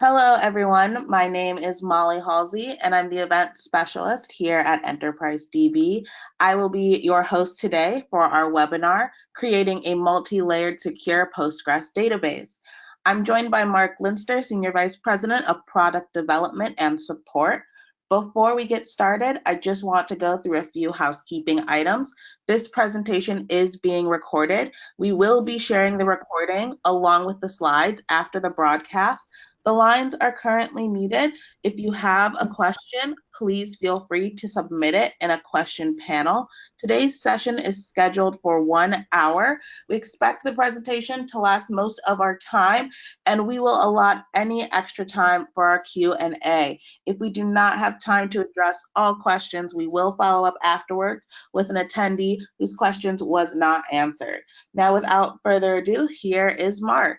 Hello, everyone. My name is Molly Halsey, and I'm the event specialist here at Enterprise DB. I will be your host today for our webinar, Creating a Multi-Layered Secure Postgres Database. I'm joined by Marc Linster, Senior Vice President of Product Development and Support. Before we get started, I just want to go through a few housekeeping items. This presentation is being recorded. We will be sharing the recording along with the slides after the broadcast. The lines are currently muted. If you have a question, please feel free to submit it in a question panel. Today's session is scheduled for 1 hour. We expect the presentation to last most of our time, and we will allot any extra time for our Q&A. If we do not have time to address all questions, we will follow up afterwards with an attendee whose questions was not answered. Now, without further ado, here is Marc.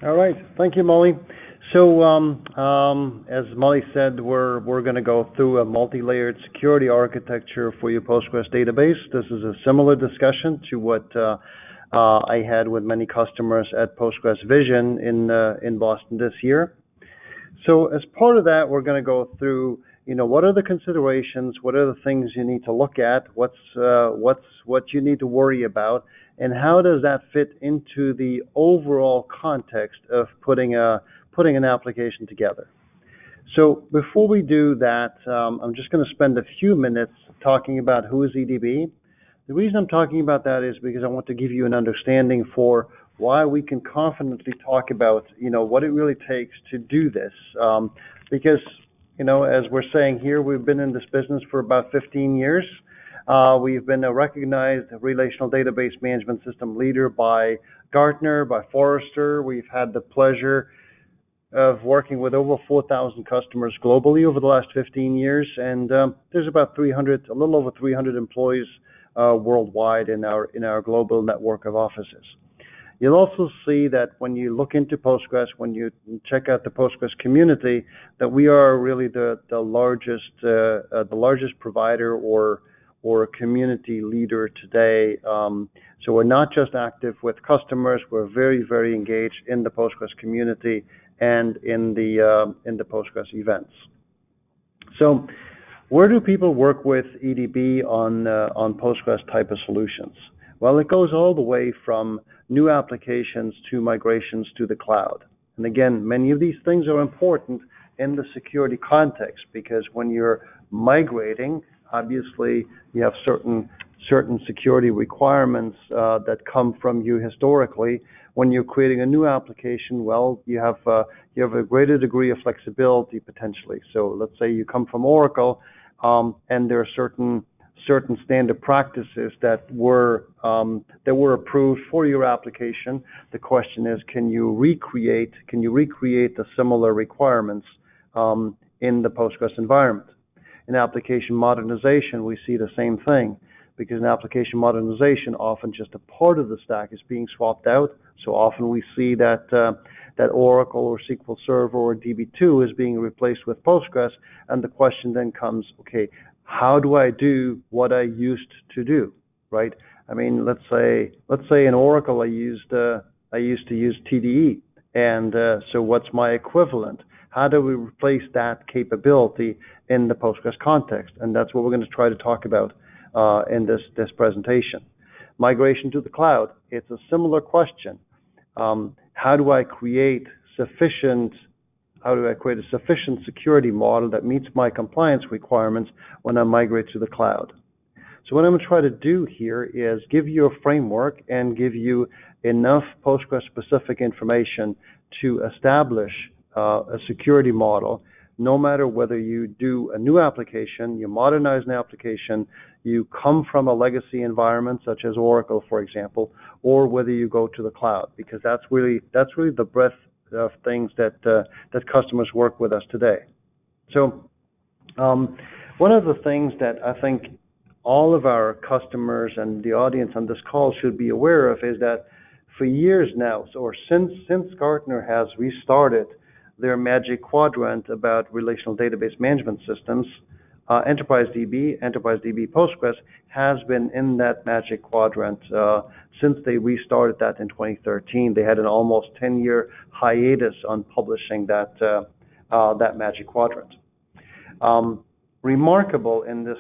All right, thank you, Molly. So, as Molly said, we're going to go through a multi-layered security architecture for your Postgres database. This is a similar discussion to what I had with many customers at Postgres Vision in Boston this year. So, as part of that, we're going to go through, what are the considerations, what are the things you need to look at, what you need to worry about, and how does that fit into the overall context of putting an application together. So before we do that, I'm just going to spend a few minutes talking about who is EDB. The reason I'm talking about that is because I want to give you an understanding for why we can confidently talk about, what it really takes to do this. Because, as we're saying here, we've been in this business for about 15 years. We've been a recognized relational database management system leader by Gartner, by Forrester. We've had the pleasure of working with over 4,000 customers globally over the last 15 years, and there's about a little over 300 employees worldwide in our global network of offices. You'll also see that when you look into Postgres, when you check out the Postgres community, that we are really the largest provider or community leader today. So we're not just active with customers, we're very, very engaged in the Postgres community and in the Postgres events. So where do people work with EDB on Postgres type of solutions? Well, it goes all the way from new applications to migrations to the cloud. And again, many of these things are important in the security context because when you're migrating, obviously you have certain security requirements that come from you historically. When you're creating a new application, well, you have a greater degree of flexibility potentially. So let's say you come from Oracle, and there are certain standard practices that were approved for your application. The question is, can you recreate the similar requirements in the Postgres environment? In application modernization, we see the same thing, because in application modernization, often just a part of the stack is being swapped out. So often we see that Oracle or SQL Server or DB2 is being replaced with Postgres, and the question then comes, okay, how do I do what I used to do, right? I mean, let's say in Oracle I used to use TDE, and so what's my equivalent? How do we replace that capability in the Postgres context? And that's what we're going to try to talk about in this presentation. Migration to the cloud, it's a similar question. How do I create a sufficient security model that meets my compliance requirements when I migrate to the cloud? So what I'm going to try to do here is give you a framework and give you enough Postgres-specific information to establish a security model, no matter whether you do a new application, you modernize an application, you come from a legacy environment such as Oracle, for example, or whether you go to the cloud, because that's really the breadth of things that customers work with us today. So one of the things that I think all of our customers and the audience on this call should be aware of is that for years now, or since Gartner has restarted their Magic Quadrant about relational database management systems, Enterprise DB Postgres has been in that Magic Quadrant since they restarted that in 2013. They had an almost 10-year hiatus on publishing that Magic Quadrant. Remarkable in this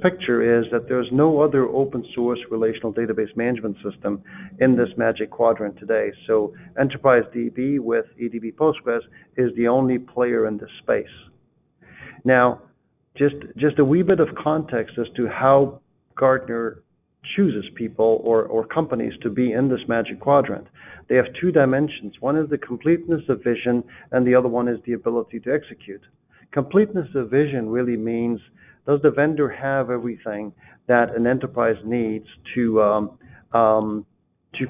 picture is that there's no other open source relational database management system in this Magic Quadrant today. So Enterprise DB with EDB Postgres is the only player in this space. Now, just a wee bit of context as to how Gartner chooses people or companies to be in this Magic Quadrant. They have two dimensions. One is the completeness of vision, and the other one is the ability to execute. Completeness of vision really means, does the vendor have everything that an enterprise needs to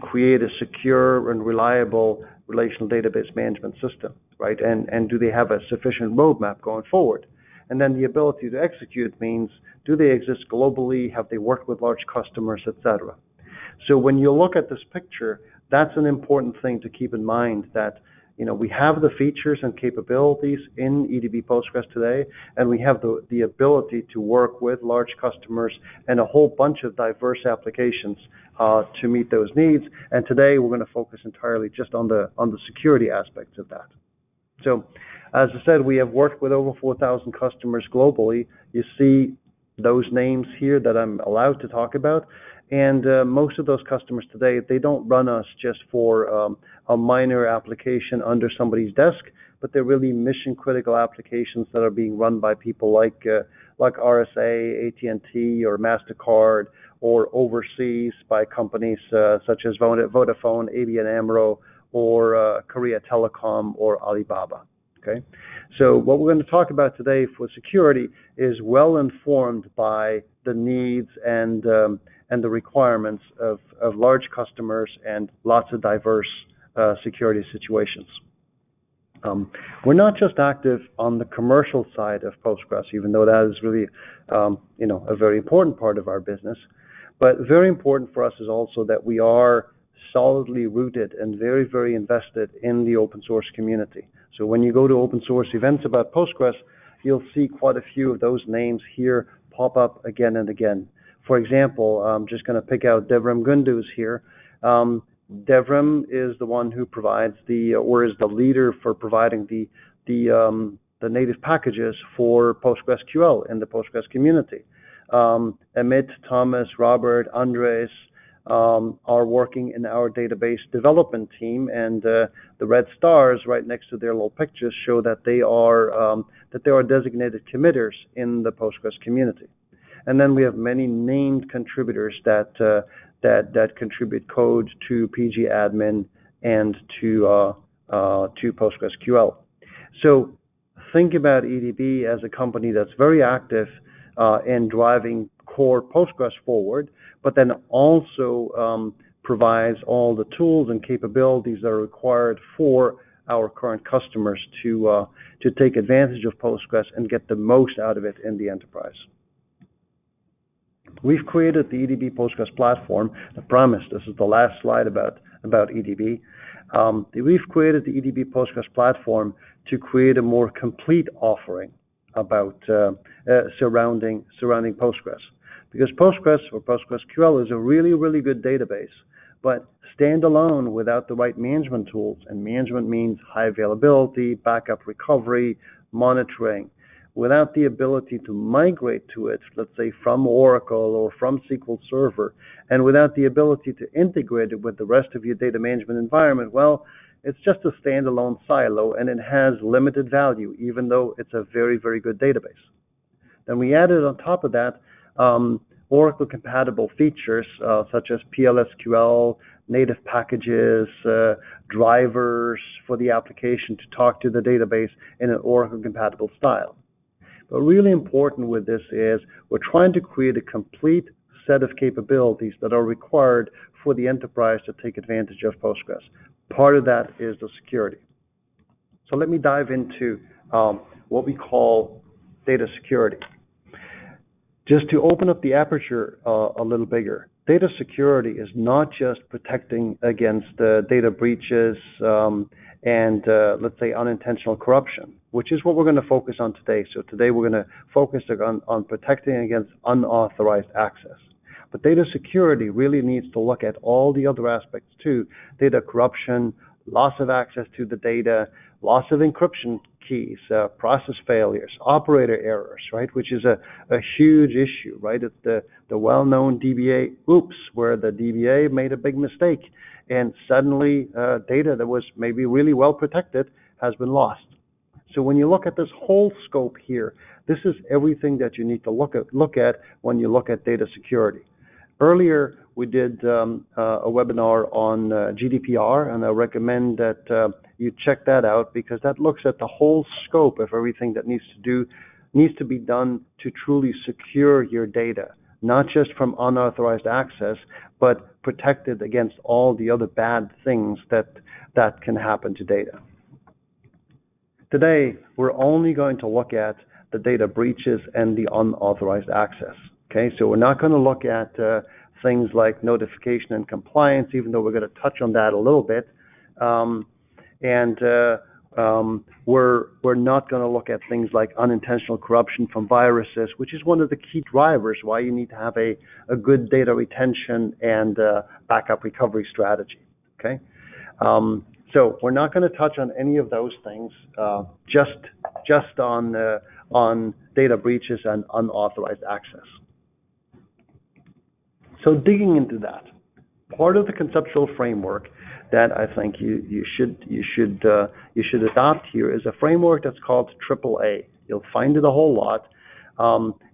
create a secure and reliable relational database management system, right? And do they have a sufficient roadmap going forward? And then the ability to execute means, do they exist globally? Have they worked with large customers, etc.? So when you look at this picture, that's an important thing to keep in mind, that we have the features and capabilities in EDB Postgres today, and we have the ability to work with large customers and a whole bunch of diverse applications to meet those needs. And today we're going to focus entirely just on the security aspects of that. So, as I said, we have worked with over 4,000 customers globally. You see those names here that I'm allowed to talk about. And most of those customers today, they don't run us just for a minor application under somebody's desk, but they're really mission-critical applications that are being run by people like RSA, AT&T, or MasterCard, or overseas by companies such as Vodafone, ABN AMRO, or Korea Telecom, or Alibaba. Okay, so what we're going to talk about today for security is well informed by the needs and the requirements of large customers and lots of diverse security situations. We're not just active on the commercial side of Postgres, even though that is really a very important part of our business. But very important for us is also that we are solidly rooted and very, very invested in the open source community. So when you go to open source events about Postgres, you'll see quite a few of those names here pop up again and again. For example, I'm just going to pick out Devrim Gunduz here. Devrim is the one who provides is the leader for providing the native packages for PostgreSQL in the Postgres community. Amit, Thomas, Robert, Andres are working in our database development team, and the red stars right next to their little pictures show that they are designated committers in the Postgres community. And then we have many named contributors that contribute code to pgadmin and to PostgreSQL. So think about EDB as a company that's very active in driving core Postgres forward, but then also provides all the tools and capabilities that are required for our current customers to take advantage of Postgres and get the most out of it in the enterprise. We've created the EDB Postgres Platform. I promise this is the last slide about EDB. We've created the EDB Postgres Platform to create a more complete offering about surrounding Postgres. Because Postgres or PostgreSQL is a really, really good database, but standalone without the right management tools, and management means high availability, backup recovery, monitoring, without the ability to migrate to it, let's say from Oracle or from SQL Server, and without the ability to integrate it with the rest of your data management environment, well, it's just a standalone silo and it has limited value, even though it's a very, very good database. Then we added on top of that Oracle-compatible features such as PLSQL, native packages, drivers for the application to talk to the database in an Oracle-compatible style. But really important with this is we're trying to create a complete set of capabilities that are required for the enterprise to take advantage of Postgres. Part of that is the security. So let me dive into what we call data security. Just to open up the aperture a little bigger, data security is not just protecting against data breaches and let's say unintentional corruption, which is what we're going to focus on today. So today we're going to focus on protecting against unauthorized access. But data security really needs to look at all the other aspects too: data corruption, loss of access to the data, loss of encryption keys, process failures, operator errors, right? Which is a huge issue, right? It's the well-known DBA oops, where the DBA made a big mistake and suddenly data that was maybe really well protected has been lost. So when you look at this whole scope here, this is everything that you need to look at when you look at data security. Earlier, we did a webinar on GDPR, and I recommend that you check that out, because that looks at the whole scope of everything that needs to be done to truly secure your data, not just from unauthorized access, but protected against all the other bad things that can happen to data. Today, we're only going to look at the data breaches and the unauthorized access. Okay, so we're not going to look at things like notification and compliance, even though we're going to touch on that a little bit. We're not going to look at things like unintentional corruption from viruses, which is one of the key drivers why you need to have a good data retention and backup recovery strategy. Okay, so we're not going to touch on any of those things, just on data breaches and unauthorized access. So digging into that, part of the conceptual framework that I think you should adopt here is a framework that's called AAA. You'll find it a whole lot,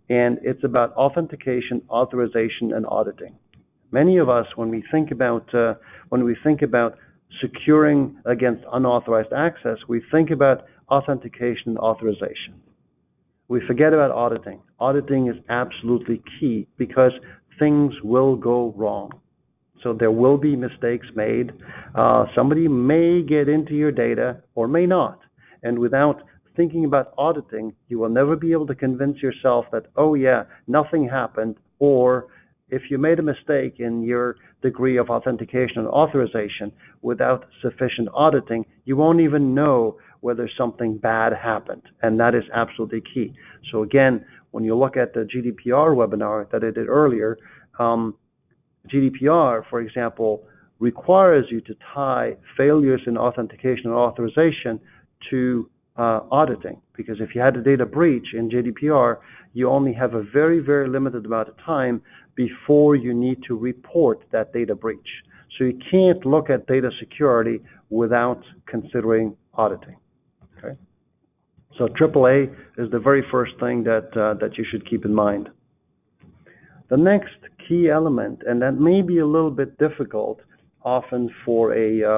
and it's about authentication, authorization, and auditing. Many of us, when we think about securing against unauthorized access, we think about authentication and authorization. We forget about auditing. Auditing is absolutely key, because things will go wrong. So there will be mistakes made. Somebody may get into your data or may not. And without thinking about auditing, you will never be able to convince yourself that, oh yeah, nothing happened. Or if you made a mistake in your degree of authentication and authorization without sufficient auditing, you won't even know whether something bad happened. And that is absolutely key. So again, when you look at the GDPR webinar that I did earlier, GDPR, for example, requires you to tie failures in authentication and authorization to auditing, because if you had a data breach in GDPR, you only have a very, very limited amount of time before you need to report that data breach. So you can't look at data security without considering auditing. Okay? So AAA is the very first thing that you should keep in mind. The next key element, and that may be a little bit difficult often for a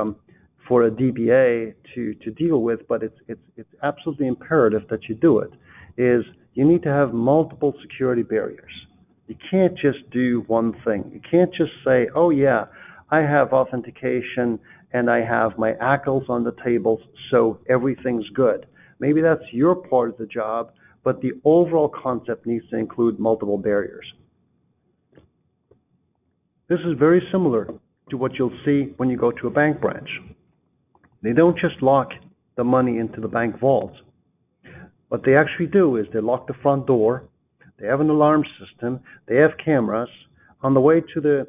DBA to deal with, but it's absolutely imperative that you do it, is you need to have multiple security barriers. You can't just do one thing. You can't just say, oh yeah, I have authentication and I have my ACLs on the tables, so everything's good. Maybe that's your part of the job, but the overall concept needs to include multiple barriers. This is very similar to what you'll see when you go to a bank branch. They don't just lock the money into the bank vault. What they actually do is they lock the front door, they have an alarm system, they have cameras. On the way to the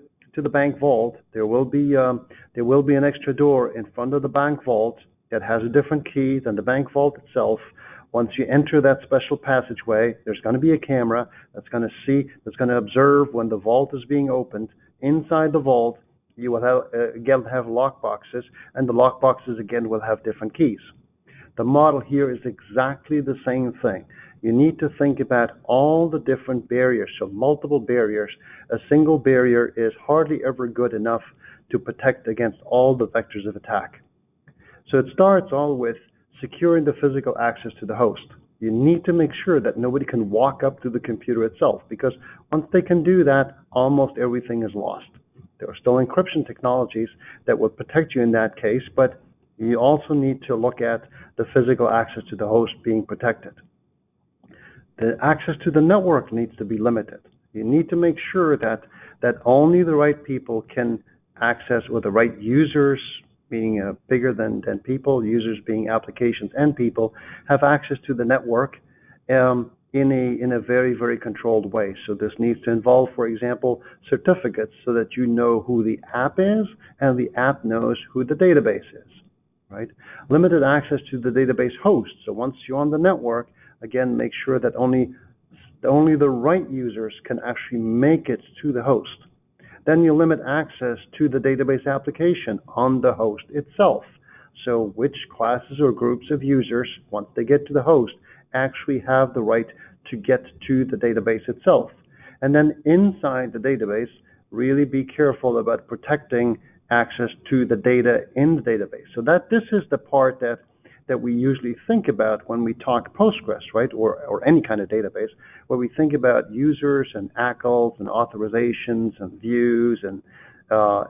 bank vault, there will be an extra door in front of the bank vault that has a different key than the bank vault itself. Once you enter that special passageway, there's going to be a camera that's going to observe when the vault is being opened. Inside the vault, you will have lock boxes, and the lock boxes again will have different keys. The model here is exactly the same thing. You need to think about all the different barriers, so multiple barriers. A single barrier is hardly ever good enough to protect against all the vectors of attack. So it starts all with securing the physical access to the host. You need to make sure that nobody can walk up to the computer itself, because once they can do that, almost everything is lost. There are still encryption technologies that will protect you in that case, but you also need to look at the physical access to the host being protected. The access to the network needs to be limited. You need to make sure that only the right people can access, or the right users meaning bigger than people, users being applications and people, have access to the network in a very, very controlled way. So this needs to involve, for example, certificates so that you know who the app is and the app knows who the database is, right? Limited access to the database host. So once you're on the network, again, make sure that only the right users can actually make it to the host. Then you limit access to the database application on the host itself. So which classes or groups of users, once they get to the host, actually have the right to get to the database itself. And then inside the database, really be careful about protecting access to the data in the database. So that this is the part that we usually think about when we talk Postgres, right, or any kind of database, where we think about users and ACLs and authorizations and views and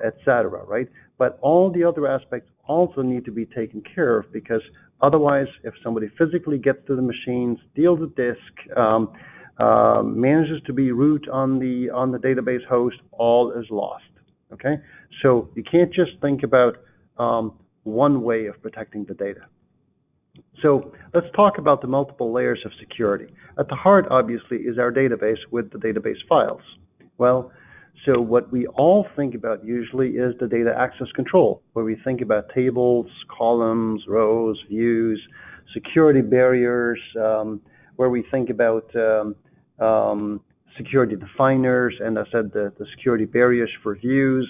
etc., right? But all the other aspects also need to be taken care of, because otherwise, if somebody physically gets to the machines, steals a disk, manages to be root on the database host, all is lost. Okay, so you can't just think about one way of protecting the data. So let's talk about the multiple layers of security. At the heart, obviously, is our database with the database files. Well, so what we all think about usually is the data access control, where we think about tables, columns, rows, views, security barriers, where we think about security definers, and I said the security barriers for views.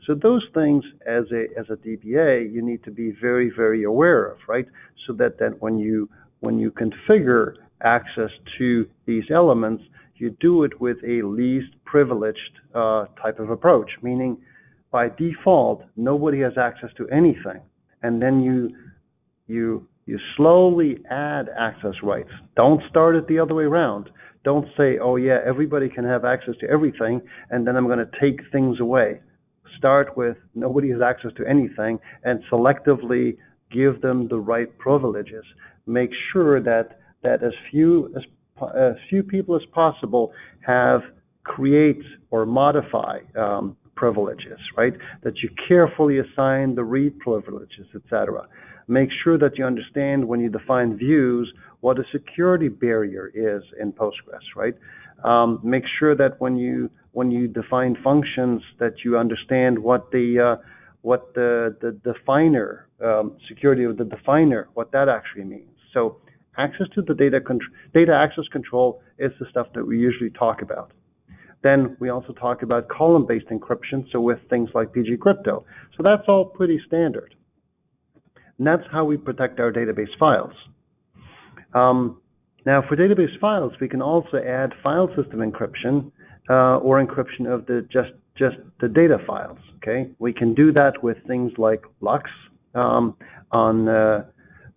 So those things, as a DBA, you need to be very, very aware of, right? So that when you configure access to these elements, you do it with a least privileged type of approach, meaning by default, nobody has access to anything. And then you slowly add access rights. Don't start it the other way around. Don't say, oh yeah, everybody can have access to everything, and then I'm going to take things away. Start with nobody has access to anything and selectively give them the right privileges. Make sure that as few people as possible create or modify privileges, right? That you carefully assign the read privileges, etc. Make sure that you understand when you define views what a security barrier is in Postgres, right? Make sure that when you define functions, that you understand what the definer, security of the definer, what that actually means. So access to the data access control is the stuff that we usually talk about. Then we also talk about column-based encryption, so with things like PG crypto. So that's all pretty standard. And that's how we protect our database files. Now, for database files, we can also add file system encryption or encryption of just the data files. Okay, we can do that with things like LUKS on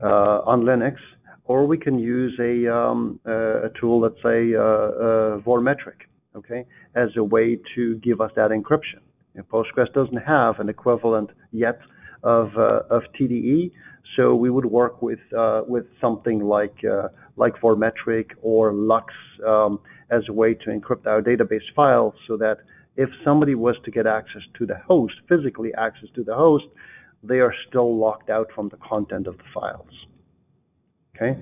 Linux, or we can use a tool, let's say Vormetric, okay, as a way to give us that encryption. And Postgres doesn't have an equivalent yet of TDE, so we would work with something like Vormetric or LUKS as a way to encrypt our database files, so that if somebody was to get access to the host, physically access to the host, they are still locked out from the content of the files. Okay,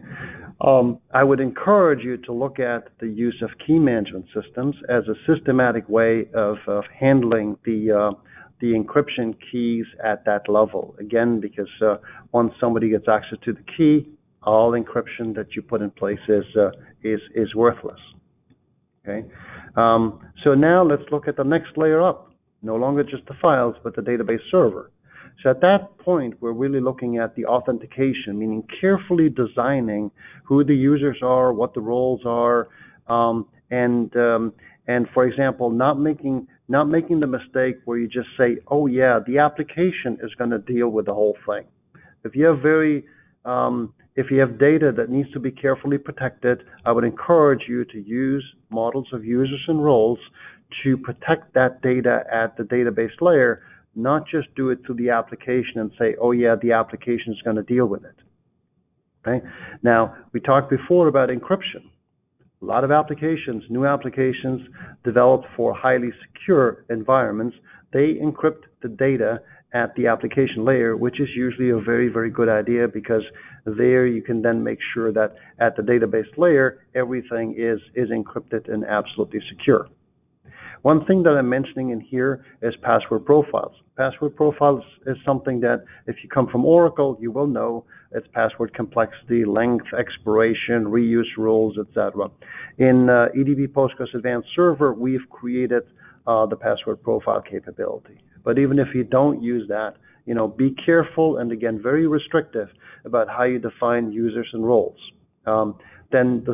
I would encourage you to look at the use of key management systems as a systematic way of handling the encryption keys at that level. Again, because once somebody gets access to the key, all encryption that you put in place is worthless. Okay, so now let's look at the next layer up. No longer just the files, but the database server. So at that point, we're really looking at the authentication, meaning carefully designing who the users are, what the roles are, and for example, not making the mistake where you just say, oh yeah, the application is going to deal with the whole thing. If you have data that needs to be carefully protected, I would encourage you to use models of users and roles to protect that data at the database layer, not just do it to the application and say, oh yeah, the application is going to deal with it. Okay? Now, we talked before about encryption. A lot of applications, new applications developed for highly secure environments, they encrypt the data at the application layer, which is usually a very, very good idea, because there you can then make sure that at the database layer, everything is encrypted and absolutely secure. One thing that I'm mentioning in here is password profiles. Password profiles is something that if you come from Oracle, you will know. It's password complexity, length, expiration, reuse rules, etc. In EDB Postgres Advanced Server, we've created the password profile capability. But even if you don't use that, be careful and, again, very restrictive about how you define users and roles. Then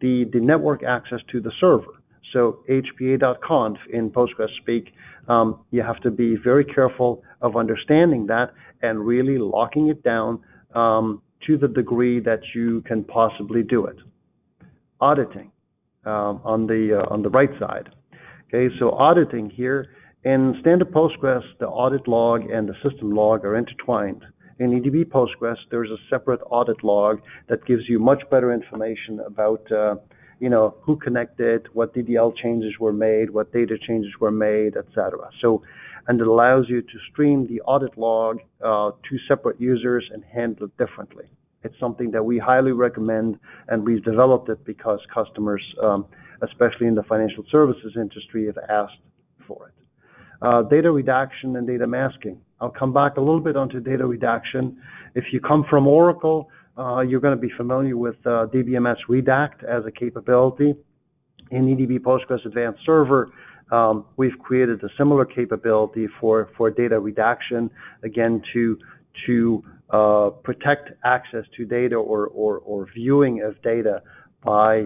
the network access to the server. So HPA.conf in Postgres speak, you have to be very careful of understanding that and really locking it down to the degree that you can possibly do it. Auditing on the right side. Okay, so auditing here in standard Postgres, the audit log and the system log are intertwined. In EDB Postgres, there's a separate audit log that gives you much better information about who connected, what DDL changes were made, what data changes were made, etc. So, and it allows you to stream the audit log to separate users and handle it differently. It's something that we highly recommend, and we've developed it because customers, especially in the financial services industry, have asked for it. Data redaction and data masking. I'll come back a little bit onto data redaction. If you come from Oracle, you're going to be familiar with DBMS Redact as a capability. In EDB Postgres Advanced Server, we've created a similar capability for data redaction, again, to protect access to data or viewing of data by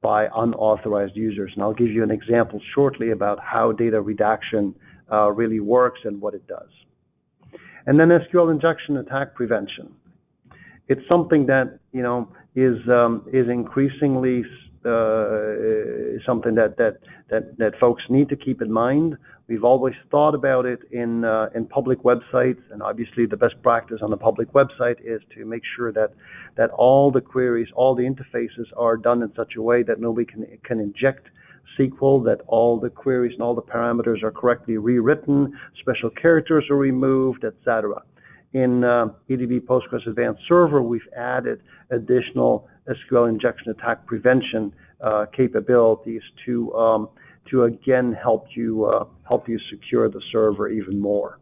unauthorized users. And I'll give you an example shortly about how data redaction really works and what it does. And then SQL injection attack prevention. It's something that is increasingly something that folks need to keep in mind. We've always thought about it in public websites, and obviously the best practice on the public website is to make sure that all the queries, all the interfaces are done in such a way that nobody can inject SQL, that all the queries and all the parameters are correctly rewritten, special characters are removed, etc. In EDB Postgres Advanced Server, we've added additional SQL injection attack prevention capabilities to again help you secure the server even more.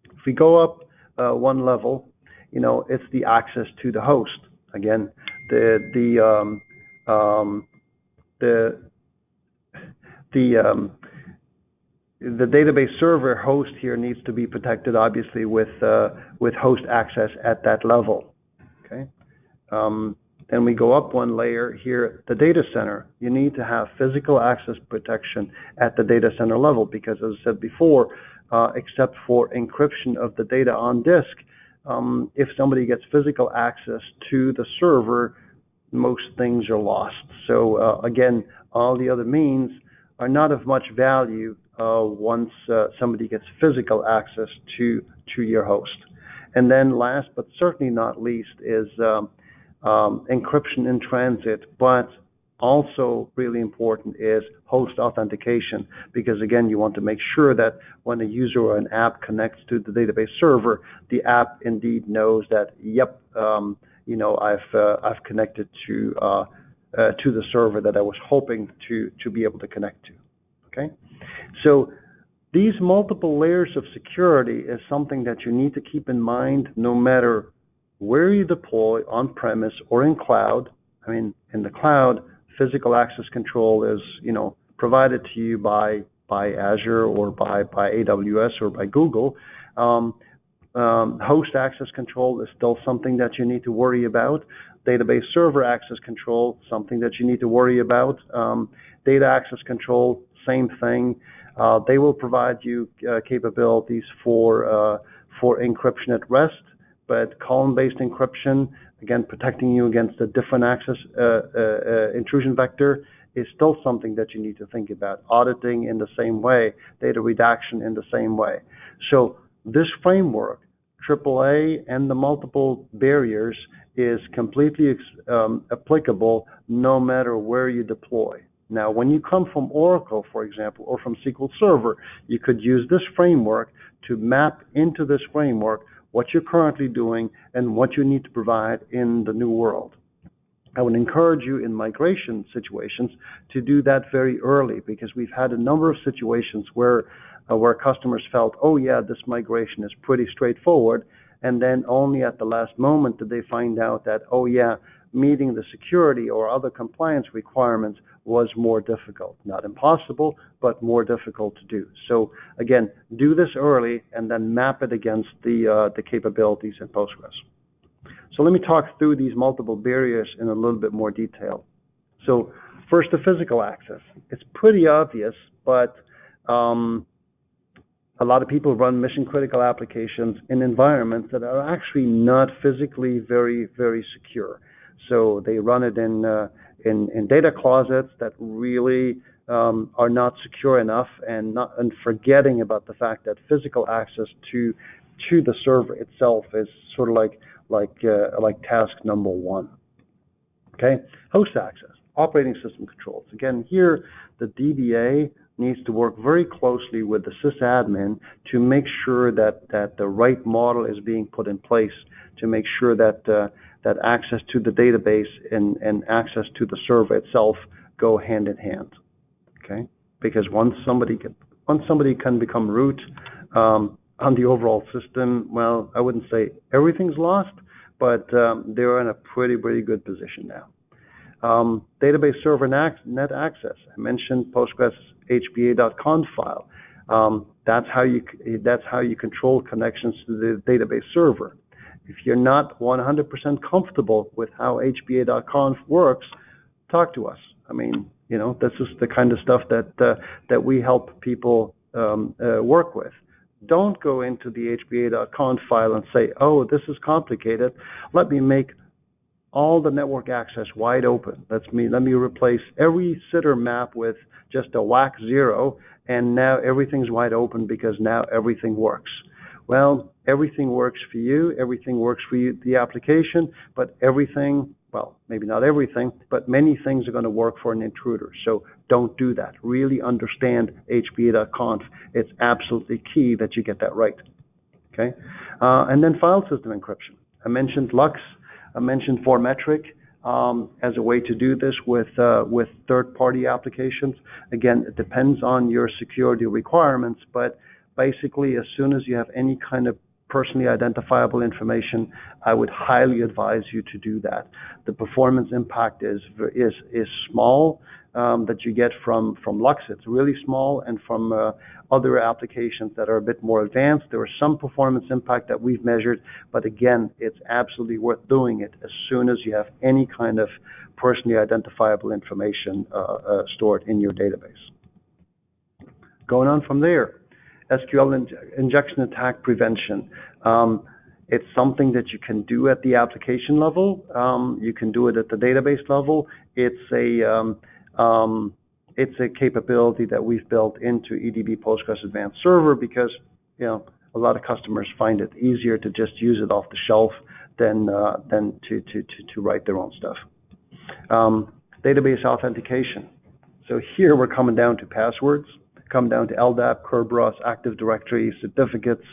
If we go up one level, it's the access to the host. Again, the database server host here needs to be protected, obviously, with host access at that level. Okay. Then we go up one layer here, the data center. You need to have physical access protection at the data center level, because, as I said before, except for encryption of the data on disk, if somebody gets physical access to the server, most things are lost. So again, all the other means are not of much value once somebody gets physical access to your host. And then last but certainly not least is encryption in transit, but also really important is host authentication, because again, you want to make sure that when a user or an app connects to the database server, the app indeed knows that, yep, I've connected to the server that I was hoping to be able to connect to. Okay, so these multiple layers of security is something that you need to keep in mind no matter where you deploy, on-premise or in cloud. I mean, in the cloud, physical access control is, provided to you by Azure or by AWS or by Google. Host access control is still something that you need to worry about. Database server access control, something that you need to worry about. Data access control, same thing. They will provide you capabilities for encryption at rest, but column-based encryption, again, protecting you against a different access intrusion vector, is still something that you need to think about. Auditing in the same way, data redaction in the same way. So this framework, AAA and the multiple barriers, is completely applicable no matter where you deploy. Now, when you come from Oracle, for example, or from SQL Server, you could use this framework to map into this framework what you're currently doing and what you need to provide in the new world. I would encourage you in migration situations to do that very early, because we've had a number of situations where customers felt, oh yeah, this migration is pretty straightforward, and then only at the last moment did they find out that, oh yeah, meeting the security or other compliance requirements was more difficult. Not impossible, but more difficult to do. So again, do this early and then map it against the capabilities in Postgres. So let me talk through these multiple barriers in a little bit more detail. So first, the physical access. It's pretty obvious, but a lot of people run mission-critical applications in environments that are actually not physically very, very secure. So they run it in data closets that really are not secure enough, and forgetting about the fact that physical access to the server itself is sort of like task number one. Okay, host access, operating system controls. Again, here the DBA needs to work very closely with the sysadmin to make sure that the right model is being put in place, to make sure that that access to the database and access to the server itself go hand in hand. Okay, because once somebody can become root on the overall system, well, I wouldn't say everything's lost, but they're in a pretty good position now. Database server net access. I mentioned Postgres HBA.conf file. That's how you control connections to the database server. If you're not 100% comfortable with how HBA.conf works, talk to us. I mean, you know, this is the kind of stuff that we help people work with. Don't go into the HBA.conf file and say, oh, this is complicated. Let me make all the network access wide open. Let me replace every sitter map with just a WAC 0, and now everything's wide open because now everything works. Well, everything works for you, everything works for you, the application, but everything, well, maybe not everything, but many things are going to work for an intruder. So don't do that. Really understand HBA.conf. It's absolutely key that you get that right. Okay, and then file system encryption. I mentioned LUX. I mentioned Formetric as a way to do this with third-party applications. Again, it depends on your security requirements, but basically, as soon as you have any kind of personally identifiable information, I would highly advise you to do that. The performance impact is small that you get from LUX. It's really small, and from other applications that are a bit more advanced, there is some performance impact that we've measured, but again, it's absolutely worth doing it as soon as you have any kind of personally identifiable information stored in your database. Going on from there, SQL injection attack prevention. It's something that you can do at the application level. You can do it at the database level. It's a capability that we've built into EDB Postgres Advanced Server because, you know, a lot of customers find it easier to just use it off the shelf than to write their own stuff. Database authentication. So here we're coming down to passwords, coming down to LDAP, Kerberos, Active Directory, certificates,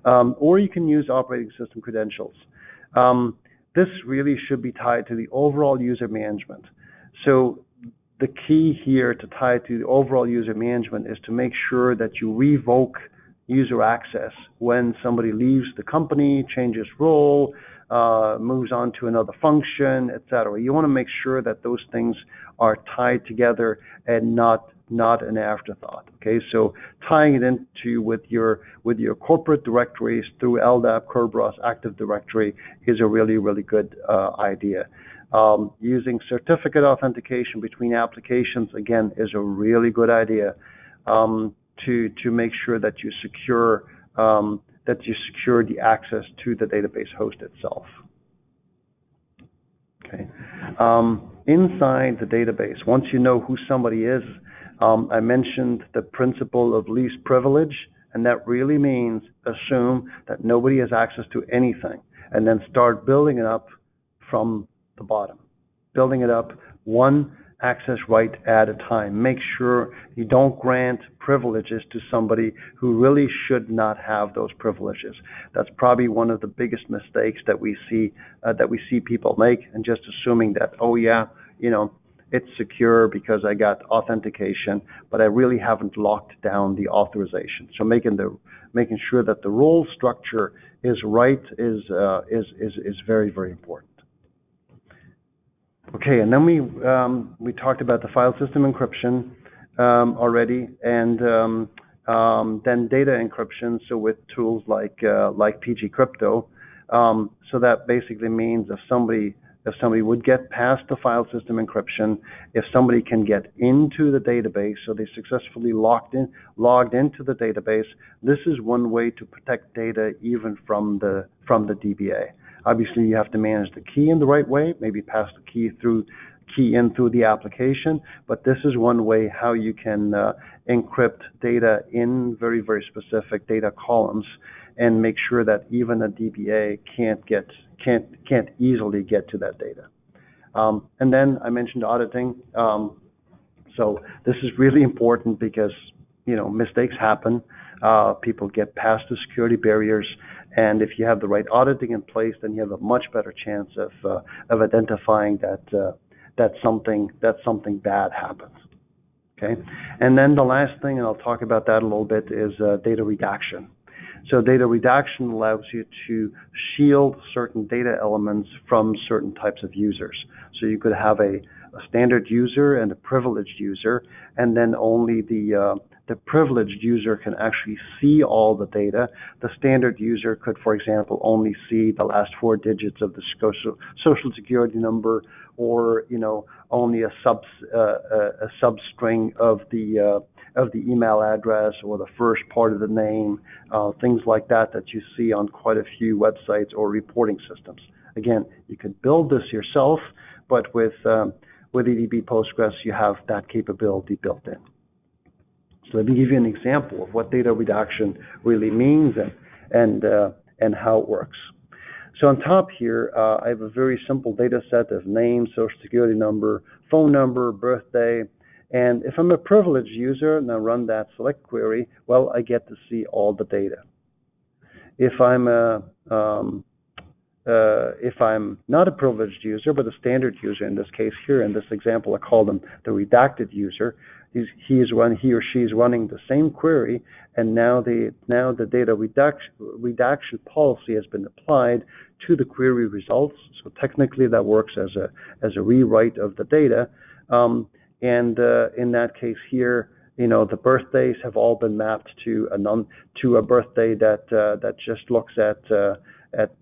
or you can use operating system credentials. This really should be tied to the overall user management. So the key here to tie it to the overall user management is to make sure that you revoke user access when somebody leaves the company, changes role, moves on to another function, etc. You want to make sure that those things are tied together and not an afterthought. Okay, so tying it into with your corporate directories through LDAP, Kerberos, Active Directory is a really good idea. Using certificate authentication between applications again is a really good idea to make sure that you secure the access to the database host itself. Okay, inside the database, once you know who somebody is, I mentioned the principle of least privilege, and that really means assume that nobody has access to anything, and then start building it up from the bottom, building it up one access right at a time. Make sure you don't grant privileges to somebody who really should not have those privileges. That's probably one of the biggest mistakes that we see people make, and just assuming that, oh yeah, it's secure because I got authentication, but I really haven't locked down the authorization. So making sure that the role structure is right is very, very important. Okay, and then we talked about the file system encryption already, and then data encryption. So with tools like PG Crypto, so that basically means if somebody would get past the file system encryption, if somebody can get into the database, so they successfully logged into the database, this is one way to protect data even from the DBA. Obviously, you have to manage the key in the right way, maybe pass the key in through the application, but this is one way how you can encrypt data in very, very specific data columns and make sure that even a DBA can't easily get to that data. And then I mentioned auditing. So this is really important because mistakes happen. People get past the security barriers, and if you have the right auditing in place, then you have a much better chance of identifying that something bad happens. Okay, and then the last thing, and I'll talk about that a little bit, is data redaction. So data redaction allows you to shield certain data elements from certain types of users. So you could have a standard user and a privileged user, and then only the privileged user can actually see all the data. The standard user could, for example, only see the last 4 digits of the social security number, or only a substring of the email address, or the first part of the name, things like that you see on quite a few websites or reporting systems. Again, you could build this yourself, but with EDB Postgres, you have that capability built in. So let me give you an example of what data redaction really means and how it works. So on top here, I have a very simple data set of name, social security number, phone number, birthday, and if I'm a privileged user and I run that select query, well, I get to see all the data. If I'm not a privileged user, but a standard user, in this case here, in this example, I call them the redacted user. He or she is running the same query, and now the data redaction policy has been applied to the query results. So technically, that works as a rewrite of the data. And in that case here, the birthdays have all been mapped to a birthday that just looks at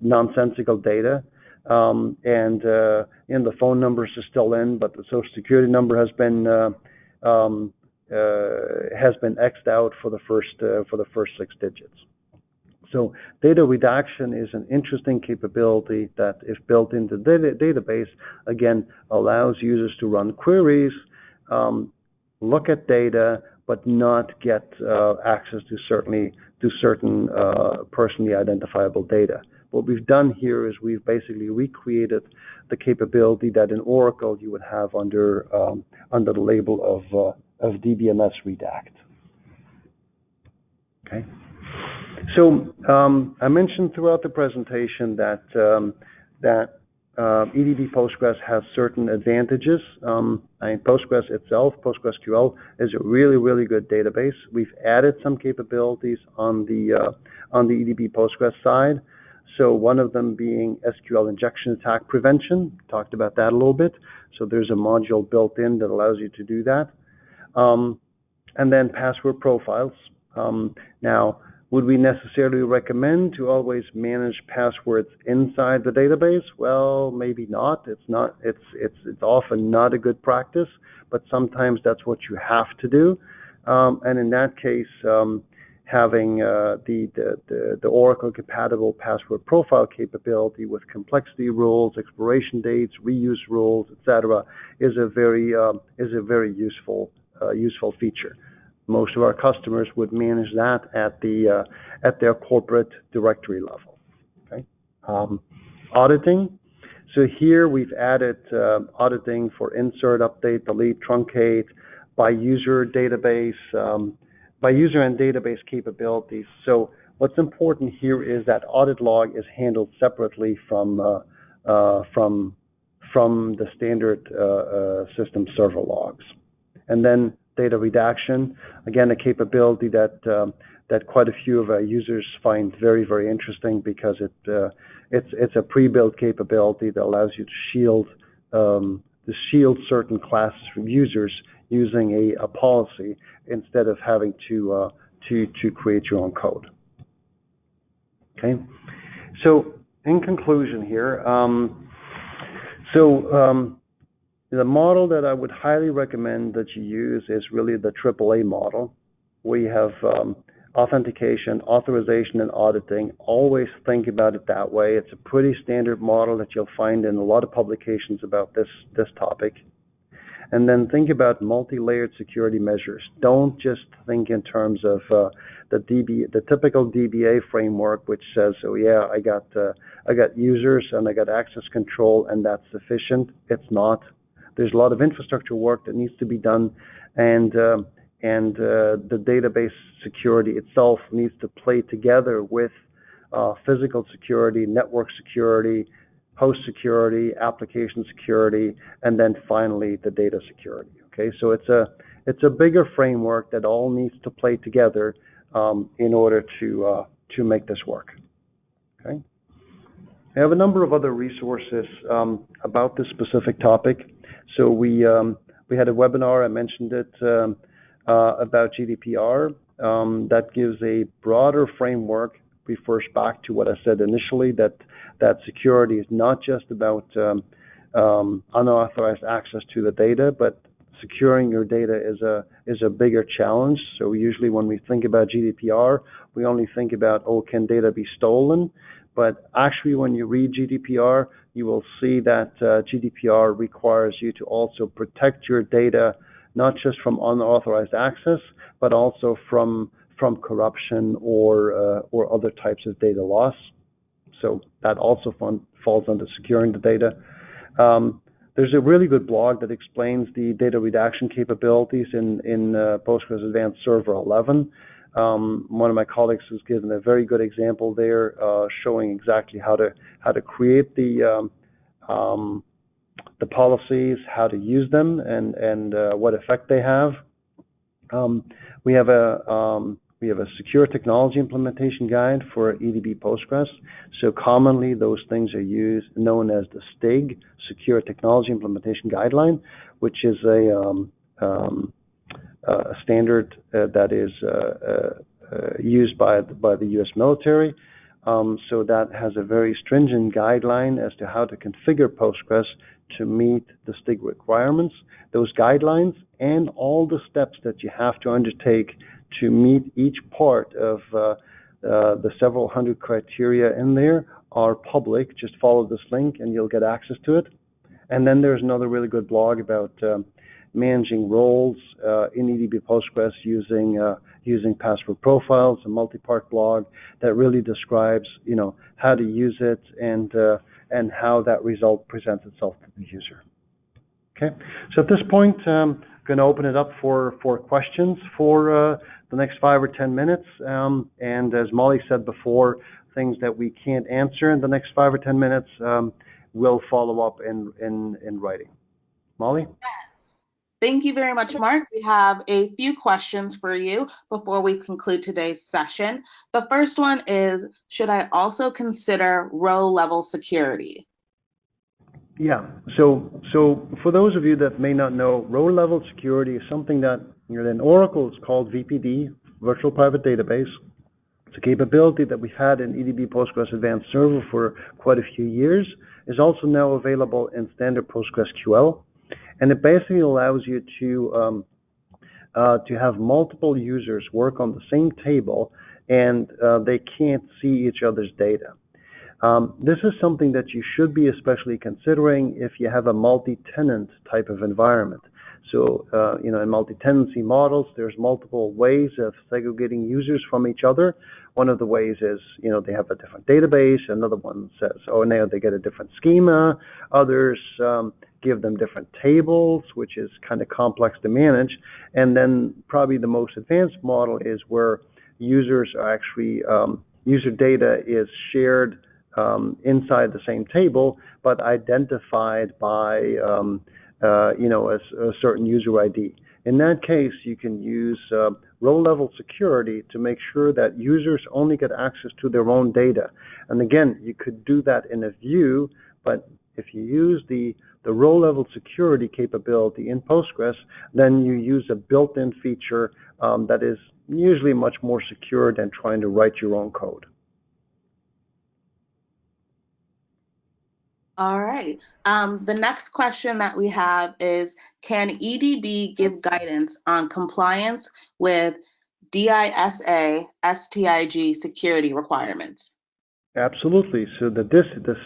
nonsensical data, and the phone numbers are still in, but the social security number has been X'd out for the first 6 digits. So data redaction is an interesting capability that, if built into the database, again allows users to run queries, look at data, but not get access to certain personally identifiable data. What we've done here is we've basically recreated the capability that in Oracle you would have under the label of DBMS redact. Okay. So I mentioned throughout the presentation that EDB Postgres has certain advantages. Postgres itself, PostgreSQL, is a really, really good database. We've added some capabilities on the EDB Postgres side. So one of them being SQL injection attack prevention. Talked about that a little bit. So there's a module built in that allows you to do that. And then password profiles. Now, would we necessarily recommend to always manage passwords inside the database? Well, maybe not. It's often not a good practice, but sometimes that's what you have to do. And in that case, having the Oracle compatible password profile capability with complexity rules, expiration dates, reuse rules, etc., is a very useful feature. Most of our customers would manage that at their corporate directory level. Okay, auditing. So here we've added auditing for insert, update, delete, truncate, by user database, by user and database capabilities. So what's important here is that audit log is handled separately from the standard system server logs. And then data redaction, again, a capability that quite a few of our users find very, very interesting because it's a pre-built capability that allows you to shield certain classes from users using a policy instead of having to create your own code. Okay, so in conclusion here, the model that I would highly recommend that you use is really the AAA model. We have authentication, authorization, and auditing. Always think about it that way. It's a pretty standard model that you'll find in a lot of publications about this topic. And then think about multi-layered security measures. Don't just think in terms of the typical DBA framework, which says, oh yeah, I got users and I got access control and that's sufficient. It's not. There's a lot of infrastructure work that needs to be done, and the database security itself needs to play together with physical security, network security, host security, application security, and then finally the data security. Okay, so it's a bigger framework that all needs to play together in order to make this work. Okay, I have a number of other resources about this specific topic. So we had a webinar, I mentioned it, about GDPR. That gives a broader framework, refers back to what I said initially, that security is not just about unauthorized access to the data, but securing your data is a bigger challenge. So usually when we think about GDPR, we only think about, oh, can data be stolen? But actually when you read GDPR, you will see that GDPR requires you to also protect your data, not just from unauthorized access, but also from corruption or other types of data loss. So that also falls under securing the data. There's a really good blog that explains the data redaction capabilities in Postgres Advanced Server 11. One of my colleagues has given a very good example there, showing exactly how to create the policies, how to use them, and what effect they have. We have a secure technology implementation guide for EDB Postgres. So commonly those things are known as the STIG, Secure Technology Implementation Guideline, which is a standard that is used by the U.S. military. So that has a very stringent guideline as to how to configure Postgres to meet the STIG requirements. Those guidelines and all the steps that you have to undertake to meet each part of the several hundred criteria in there are public. Just follow this link and you'll get access to it. And then there's another really good blog about managing roles in EDB Postgres using password profiles, a multi-part blog that really describes, how to use it and how that result presents itself to the user. Okay, so at this point, I'm going to open it up for questions for the next 5 or 10 minutes. And as Molly said before, things that we can't answer in the next 5 or 10 minutes, we'll follow up in writing. Molly? Yes. Thank you very much, Mark. We have a few questions for you before we conclude today's session. The first one is, should I also consider row-level security? Yeah, so for those of you that may not know, row-level security is something that in Oracle is called VPD, Virtual Private Database. It's a capability that we've had in EDB Postgres Advanced Server for quite a few years. It's also now available in standard PostgreSQL, and it basically allows you to have multiple users work on the same table, and they can't see each other's data. This is something that you should be especially considering if you have a multi-tenant type of environment. So, in multi-tenancy models, there's multiple ways of segregating users from each other. One of the ways is, they have a different database. Another one says, oh, now they get a different schema. Others give them different tables, which is kind of complex to manage. And then probably the most advanced model is where users are actually, user data is shared inside the same table, but identified by, a certain user ID. In that case, you can use row-level security to make sure that users only get access to their own data. And again, you could do that in a view, but if you use the row-level security capability in Postgres, then you use a built-in feature that is usually much more secure than trying to write your own code. All right. The next question that we have is, can EDB give guidance on compliance with DISA STIG security requirements? Absolutely. So the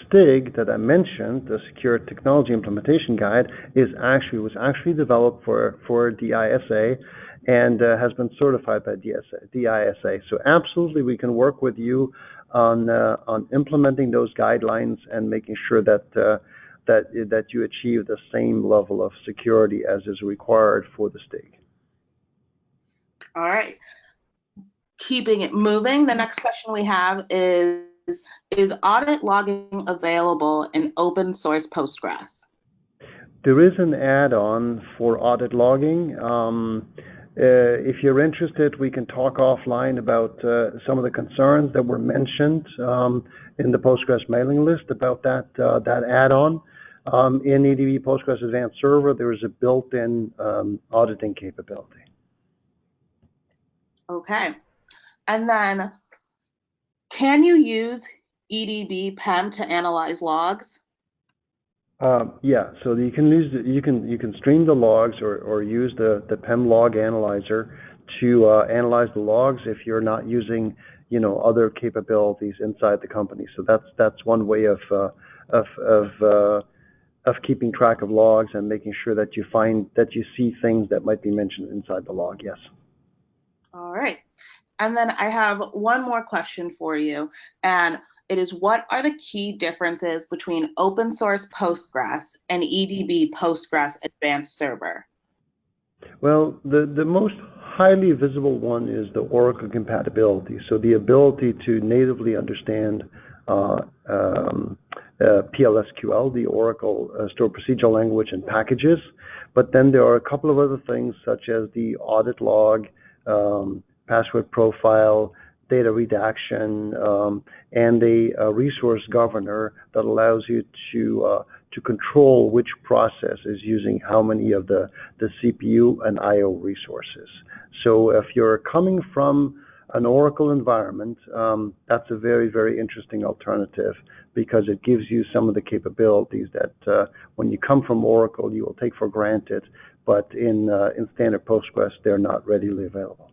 STIG that I mentioned, the Secure Technology Implementation Guide, was actually developed for DISA and has been certified by DISA. So absolutely, we can work with you on implementing those guidelines and making sure that you achieve the same level of security as is required for the STIG. All right. Keeping it moving, the next question we have is audit logging available in open source Postgres? There is an add-on for audit logging. If you're interested, we can talk offline about some of the concerns that were mentioned in the Postgres mailing list about that add-on. In EDB Postgres Advanced Server, there is a built-in auditing capability. Okay. And then, can you use EDB PEM to analyze logs? Yeah, so you can stream the logs or use the PEM log analyzer to analyze the logs if you're not using other capabilities inside the company. So that's one way of keeping track of logs and making sure that you see things that might be mentioned inside the log. Yes. All right. And then I have one more question for you, and it is, what are the key differences between open source Postgres and EDB Postgres Advanced Server? Well, the most highly visible one is the Oracle compatibility. So the ability to natively understand PLSQL, the Oracle Stored Procedure Language, and packages. But then there are a couple of other things such as the audit log, password profile, data redaction, and a resource governor that allows you to control which process is using how many of the CPU and I/O resources. So if you're coming from an Oracle environment, that's a very, very interesting alternative because it gives you some of the capabilities that when you come from Oracle, you will take for granted, but in standard Postgres, they're not readily available.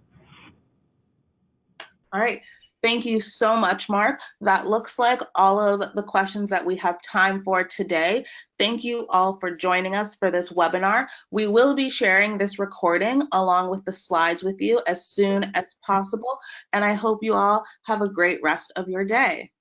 All right. Thank you so much, Marc. That looks like all of the questions that we have time for today. Thank you all for joining us for this webinar. We will be sharing this recording along with the slides with you as soon as possible, and I hope you all have a great rest of your day.